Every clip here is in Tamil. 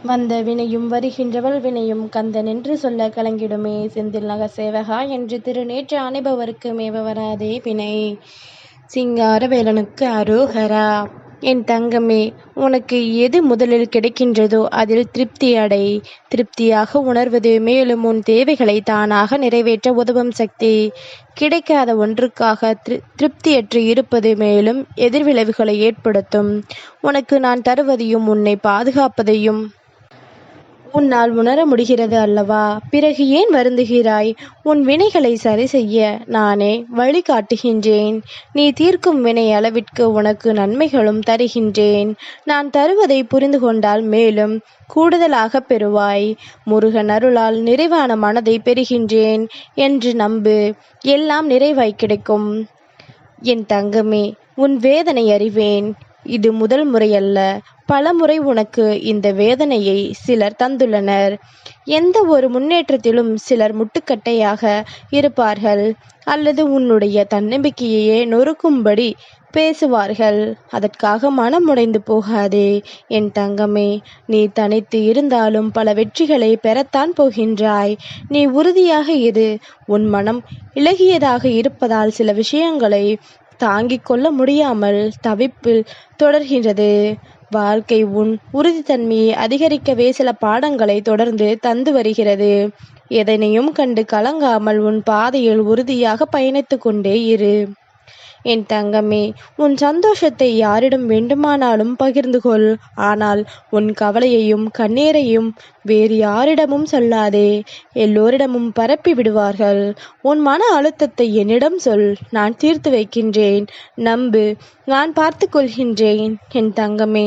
வந்த வினையும் வருகின்றவள் வினையும் கந்தன் என்று சொல்ல கலங்கிடுமே. செந்தில் நகர் சேவகா என்று திருநேற்று அணைபவருக்கு மேவ வராதே வினை. சிங்காரவேலனுக்கு அரோகரா. என் தங்கமே, உனக்கு எது முதலில் கிடைக்கின்றதோ அதில் திருப்தி அடை. திருப்தியாக உணர்வது மேலும் உன் தேவைகளை தானாக நிறைவேற்ற உதவும் சக்தி. கிடைக்காத ஒன்றுக்காக திருப்தியற்று இருப்பது மேலும் எதிர்விளைவுகளை ஏற்படுத்தும். உனக்கு நான் தருவதையும் உன்னை பாதுகாப்பதையும் உன்னால் உணர முடிகிறது அல்லவா? பிறகு ஏன் வருந்துகிறாய்? உன் வினைகளை சரி செய்ய நானே வழிகாட்டுகின்றேன். நீ தீர்க்கும் வினை அளவிற்கு உனக்கு நன்மைகளும் தருகின்றேன். நான் தருவதை புரிந்து கொண்டால் மேலும் கூடுதலாக பெறுவாய். முருகன் அருளால் நிறைவான மனதை பெறுகின்றேன் என்று நம்பு. எல்லாம் நிறைவாய் கிடைக்கும். என் தங்கமே, உன் வேதனை அறிவேன். இது முதல் முறையல்ல, பல முறை உனக்கு இந்த வேதனையை சிலர் தந்துள்ளனர். எந்த ஒரு முன்னேற்றத்திலும் சிலர் முட்டுக்கட்டையாக இருப்பார்கள் அல்லது உன்னுடைய தன்னம்பிக்கையே நொறுக்கும்படி பேசுவார்கள். அதற்காக மனம் உடைந்து போகாதே என் தங்கமே. நீ தனித்து இருந்தாலும் பல வெற்றிகளை பெறத்தான் போகின்றாய். நீ உறுதியாக இரு. உன் மனம் இளகியதாக இருப்பதால் சில விஷயங்களை தாங்கிக் கொள்ள முடியாமல் தவிப்பில் தொடர்கின்றது. வாழ்க்கை உன் உறுதித்தன்மையை அதிகரிக்கவே சில பாடங்களை தொடர்ந்து தந்து வருகிறது. எதனையும் கண்டு கலங்காமல் உன் பாதையில் உறுதியாக பயணித்து கொண்டே இரு. என் தங்கமே, உன் சந்தோஷத்தை யாரிடம் வேண்டுமானாலும் பகிர்ந்து கொள். ஆனால் உன் கவலையையும் கண்ணீரையும் வேறு யாரிடமும் சொல்லாதே. எல்லோரிடமும் பரப்பி விடுவார்கள். உன் மன அழுத்தத்தை என்னிடம் சொல். நான் தீர்த்து வைக்கின்றேன். நம்பு, நான் பார்த்து கொள்கின்றேன். என் தங்கமே,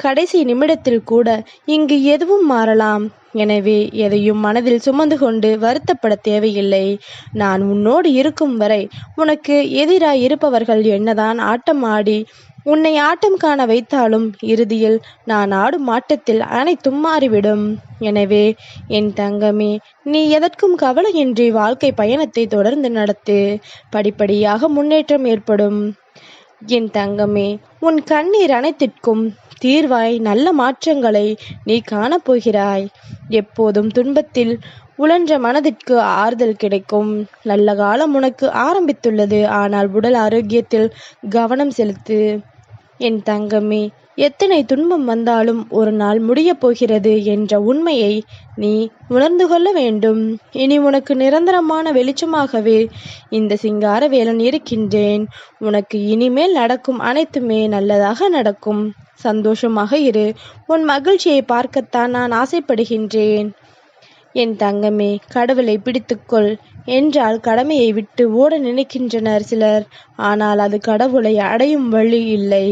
கடைசி நிமிடத்தில் கூட இங்கு எதுவும் மாறலாம். எனவே எதையும் மனதில் சுமந்து கொண்டு வருத்தப்பட தேவையில்லை. நான் உன்னோடு இருக்கும் வரை உனக்கு எதிராய் இருப்பவர்கள் என்னதான் ஆட்டம் ஆடி உன்னை ஆட்டம் காண வைத்தாலும் இறுதியில் நான் ஆடும் ஆட்டத்தில் அனைத்தும் மாறிவிடும். எனவே என் தங்கமே, நீ எதற்கும் கவலையின்றி வாழ்க்கை பயணத்தை தொடர்ந்து நடத்து. படிப்படியாக முன்னேற்றம் ஏற்படும். என் தங்கமே, உன் கண்ணீர் அனைத்திற்கும் தீர்வாய் நல்ல மாற்றங்களை நீ காணப்போகிறாய். எப்போதும் துன்பத்தில் உழன்ற மனதிற்கு ஆறுதல் கிடைக்கும். நல்ல காலம் உனக்கு ஆரம்பித்துள்ளது. ஆனால் உடல் ஆரோக்கியத்தில் கவனம் செலுத்து. என் தங்கமே, எத்தனை துன்பம் வந்தாலும் ஒரு நாள் முடியப் போகிறது என்ற உண்மையை நீ உணர்ந்து கொள்ள வேண்டும். இனி உனக்கு நிரந்தரமான வெளிச்சமாகவே இந்த சிங்காரவேலன் இருக்கின்றேன். உனக்கு இனிமேல் நடக்கும் அனைத்துமே நல்லதாக நடக்கும். சந்தோஷமாக இரு. உன் மகிழ்ச்சியை பார்க்கத்தான் நான் ஆசைப்படுகின்றேன். என் தங்கமே, கடவுளை பிடித்துக்கொள் என்றால் கடமையை விட்டு ஓட நினைக்கின்றனர் சிலர். ஆனால் அது கடவுளை அடையும் வழி இல்லை.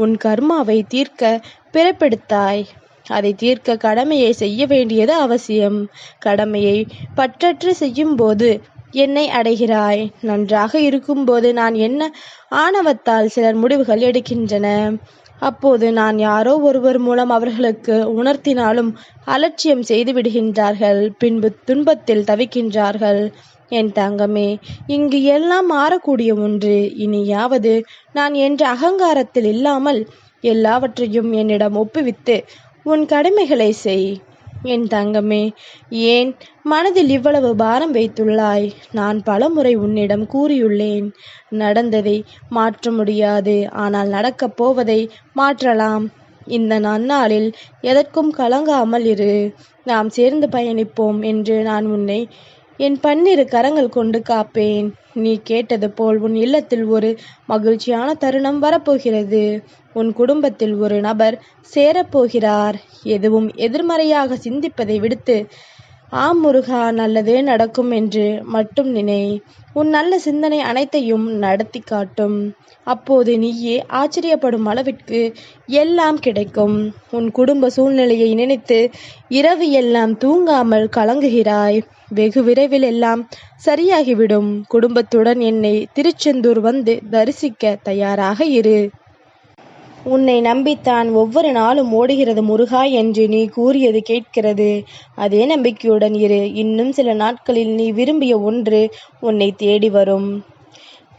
உன் கர்மாவை தீர்க்க பிறப்பெடுத்தாய். அதை தீர்க்க கடமையை செய்ய வேண்டியது அவசியம். கடமையை பற்றற்று செய்யும் போது என்னை அடைகிறாய். நன்றாக இருக்கும்போது நான் என்ன ஆணவத்தால் சிலர் முடிவுகள் எடுக்கின்றன. அப்போது நான் யாரோ ஒருவர் மூலம் அவர்களுக்கு உணர்த்தினாலும் அலட்சியம் செய்து விடுகின்றார்கள். பின்பு துன்பத்தில் தவிக்கின்றார்கள். என் தங்கமே, இங்கு எல்லாம் மாறக்கூடிய ஒன்று. இனியாவது நான் என்ற அகங்காரத்தில் இல்லாமல் எல்லாவற்றையும் என்னிடம் ஒப்புவித்து உன் கடமைகளை செய். என் தங்கமே, ஏன் மனதில் இவ்வளவு பாரம் வைத்துள்ளாய்? நான் பலமுறை உன்னிடம் கூறியுள்ளேன். நடந்ததை மாற்ற முடியாது, ஆனால் நடக்கப் போவதை மாற்றலாம். இந்த நன்னாளில் எதற்கும் கலங்காமல் இரு. நாம் சேர்ந்து பயணிப்போம் என்று நான் உன்னை என் 12 கரங்கள் கொண்டு காப்பேன். நீ கேட்டது போல் உன் இல்லத்தில் ஒரு மகிழ்ச்சியான தருணம் வரப்போகிறது. உன் குடும்பத்தில் ஒரு நபர் சேரப்போகிறார். எதுவும் எதிர்மறையாக சிந்திப்பதை விடுத்து ஆம் முருகா, நல்லதே நடக்கும் என்று மட்டும் நினை. உன் நல்ல சிந்தனை அனைத்தையும் நடத்தி காட்டும். அப்போது நீயே ஆச்சரியப்படும் அளவிற்கு எல்லாம் கிடைக்கும். உன் குடும்ப சூழ்நிலையை நினைத்து இரவு எல்லாம் தூங்காமல் கலங்குகிறாய். வெகு விரைவில் எல்லாம் சரியாகிவிடும். குடும்பத்துடன் என்னை திருச்செந்தூர் வந்து தரிசிக்க தயாராக இரு. உன்னை நம்பித்தான் ஒவ்வொரு நாளும் ஓடுகிறது முருகா என்று நீ கூறியது கேட்கிறது. அதே நம்பிக்கையுடன் இரு. இன்னும் சில நாட்களில் நீ விரும்பிய ஒன்று உன்னை தேடி வரும்.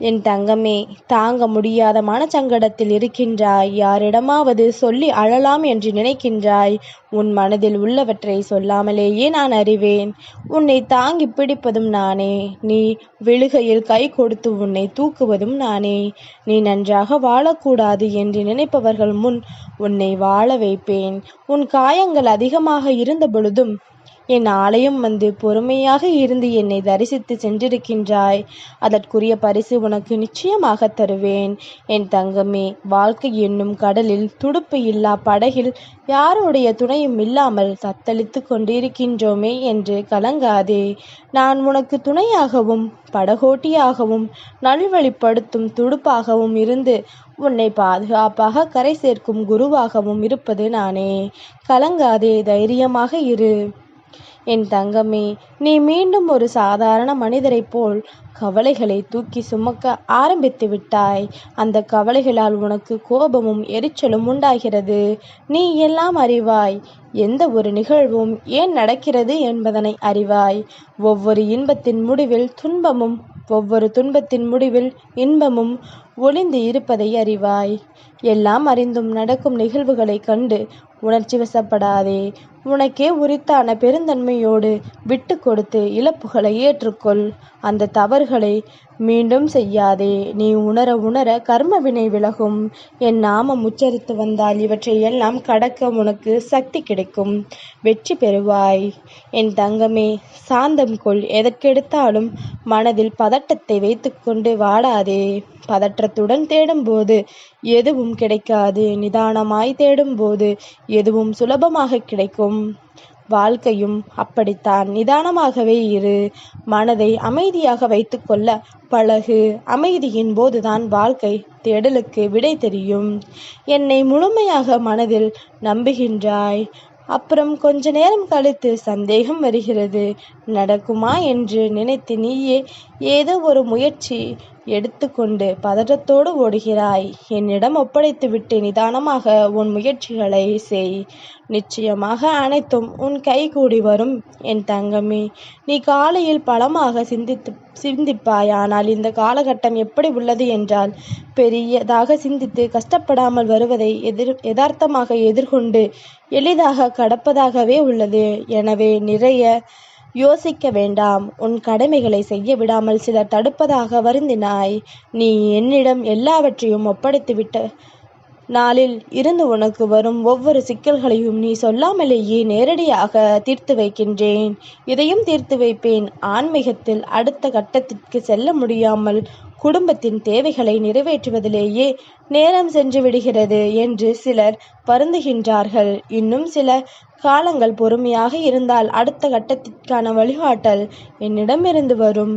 என் தங்கமே, தாங்க முடியாத மனச்சங்கடத்தில் இருக்கின்றாய். யாரிடமாவது சொல்லி அழலாம் என்று நினைக்கின்றாய். உன் மனதில் உள்ளவற்றை சொல்லாமலேயே நான் அறிவேன். உன்னை தாங்கி பிடிப்பதும் நானே. நீ விழுகையில் கை கொடுத்து உன்னை தூக்குவதும் நானே. நீ நன்றாக வாழக்கூடாது என்று நினைப்பவர்கள் முன் உன்னை வாழ வைப்பேன். உன் காயங்கள் அதிகமாக இருந்த பொழுதும் என் ஆலயம் வந்து பொறுமையாக இருந்து என்னை தரிசித்து சென்றிருக்கின்றாய். அதற்குரிய பரிசு உனக்கு நிச்சயமாக தருவேன். என் தங்கமே, வாழ்க்கை என்னும் கடலில் துடுப்பு இல்லா படகில் யாருடைய துணையும் இல்லாமல் தத்தளித்து கொண்டிருக்கின்றோமே என்று கலங்காதே. நான் உனக்கு துணையாகவும் படகோட்டியாகவும் நல்வழிப்படுத்தும் துடுப்பாகவும் இருந்து உன்னை பாதுகாப்பாக கரை சேர்க்கும் குருவாகவும் இருப்பது நானே. கலங்காதே, தைரியமாக இரு. என் தங்கமே, நீ மீண்டும் ஒரு சாதாரண மனிதரைப் போல் கவலைகளை தூக்கி சுமக்க ஆரம்பித்து விட்டாய். அந்த கவலைகளால் உனக்கு கோபமும் எரிச்சலும் உண்டாகிறது. நீ எல்லாம் அறிவாய். எந்த ஒரு நிகழ்வும் ஏன் நடக்கிறது என்பதனை அறிவாய். ஒவ்வொரு இன்பத்தின் முடிவில் துன்பமும் ஒவ்வொரு துன்பத்தின் முடிவில் இன்பமும் ஒளிந்து இருப்பதை அறிவாய். எல்லாம் அறிந்தும் நடக்கும் நிகழ்வுகளை கண்டு உணர்ச்சி வசப்படாதே. உனக்கே உரித்தான பெருந்தன்மையோடு விட்டு கொடுத்து இழப்புகளை ஏற்றுக்கொள். அந்த தவறுகளை மீண்டும் செய்யாதே. நீ உணர உணர கர்ம வினை விலகும். என் நாமம் உச்சரித்து வந்தால் இவற்றை எல்லாம் கடக்க உனக்கு சக்தி கிடைக்கும். வெற்றி பெறுவாய். என் தங்கமே, சாந்தம் கொள். எதற்கெடுத்தாலும் மனதில் பதட்டத்தை வைத்துக்கொண்டு வாடாதே. பதற்றத்துடன் தேடும்போது எதுவும் கிடைக்காது. நிதானமாய் தேடும்போது எதுவும் சுலபமாக கிடைக்கும். வாழ்க்கையும் அப்படித்தான். நிதானமாகவே இரு. மனதை அமைதியாக வைத்துக்கொள்ள பழகு. அமைதியின் போதுதான் வாழ்க்கை தேடலுக்கு விடை தெரியும். என்னை முழுமையாக மனதில் நம்புகின்றாய். அப்புறம் கொஞ்ச நேரம் கழித்து சந்தேகம் வருகிறது. நடக்குமா என்று நினைத்து நீயே ஏதோ ஒரு முயற்சி எடுத்துக்கொண்டு பதற்றத்தோடு ஓடுகிறாய். என்னிடம் ஒப்படைத்துவிட்டு நிதானமாக உன் முயற்சிகளை செய். நிச்சயமாக அனைத்தும் உன் கைகூடி வரும். என் தங்கமே, நீ காலையில் பலமாக சிந்திப்பாய். ஆனால் இந்த காலகட்டம் எப்படி உள்ளது என்றால், பெரியதாக சிந்தித்து கஷ்டப்படாமல் வருவதை யதார்த்தமாக எதிர்கொண்டு எளிதாக கடப்பதாகவே உள்ளது. எனவே நிறைய யோசிக்க வேண்டாம். உன் கடமைகளை செய்ய விடாமல் சிலர் தடுப்பதாக வருந்தினாய். நீ என்னிடம் எல்லாவற்றையும் ஒப்படைத்துவிட்ட நாளில் இருந்து உனக்கு வரும் ஒவ்வொரு சிக்கல்களையும் நீ சொல்லாமலேயே நேரடியாக தீர்த்து வைக்கின்றேன். இதையும் தீர்த்து வைப்பேன். ஆன்மீகத்தில் அடுத்த கட்டத்திற்கு செல்ல முடியாமல் குடும்பத்தின் தேவைகளை நிறைவேற்றுவதிலேயே நேரம் சென்று விடுகிறது என்று சிலர் வருந்துகின்றார்கள். இன்னும் சில காலங்கள் பொறுமையாக இருந்தால் அடுத்த கட்டத்திற்கான வழிகாட்டல் என்னிடமிருந்து வரும்.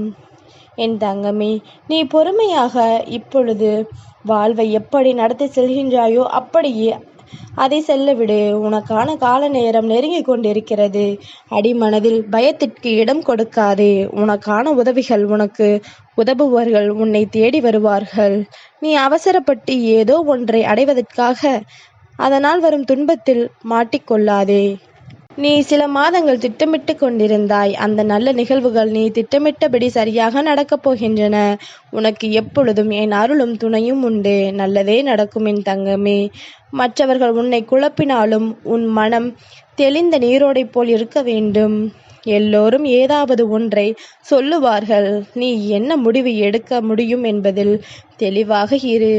என் தங்கமே, நீ பொறுமையாக இப்பொழுது வாழ்வை எப்படி நடத்தி செல்கின்றாயோ அப்படியே அதை செல்லவிடு. உனக்கான கால நேரம் நெருங்கி கொண்டிருக்கிறது. அடிமனதில் பயத்திற்கு இடம் கொடுக்காதே. உனக்கான உதவிகள் உனக்கு உதவுவார்கள். உன்னை தேடி வருவார்கள். நீ அவசரப்பட்டு ஏதோ ஒன்றை அடைவதற்காக அதனால் வரும் துன்பத்தில் மாட்டிக்கொள்ளாதே. நீ சில மாதங்கள் திட்டமிட்டு கொண்டிருந்தாய். அந்த நல்ல நிகழ்வுகள் நீ திட்டமிட்டபடி சரியாக நடக்கப் போகின்றன. உனக்கு எப்பொழுதும் என் அருளும் துணையும் உண்டு. நல்லதே நடக்கும் என் தங்கமே. மற்றவர்கள் உன்னை குழப்பினாலும் உன் மனம் தெளிந்த நீரோடை போல் இருக்க வேண்டும். எல்லோரும் ஏதாவது ஒன்றை சொல்லுவார்கள். நீ என்ன முடிவு எடுக்க முடியும் என்பதில் தெளிவாக இரு.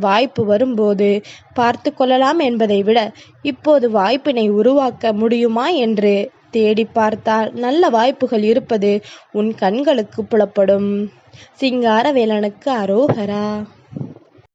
வாய்ப்பு வரும்போது பார்த்து கொள்ளலாம் என்பதை விட இப்போது வாய்ப்பினை உருவாக்க முடியுமா என்று தேடி பார்த்தால் நல்ல வாய்ப்புகள் இருப்பது உன் கண்களுக்கு புலப்படும். சிங்காரவேலனுக்கு அரோகரா.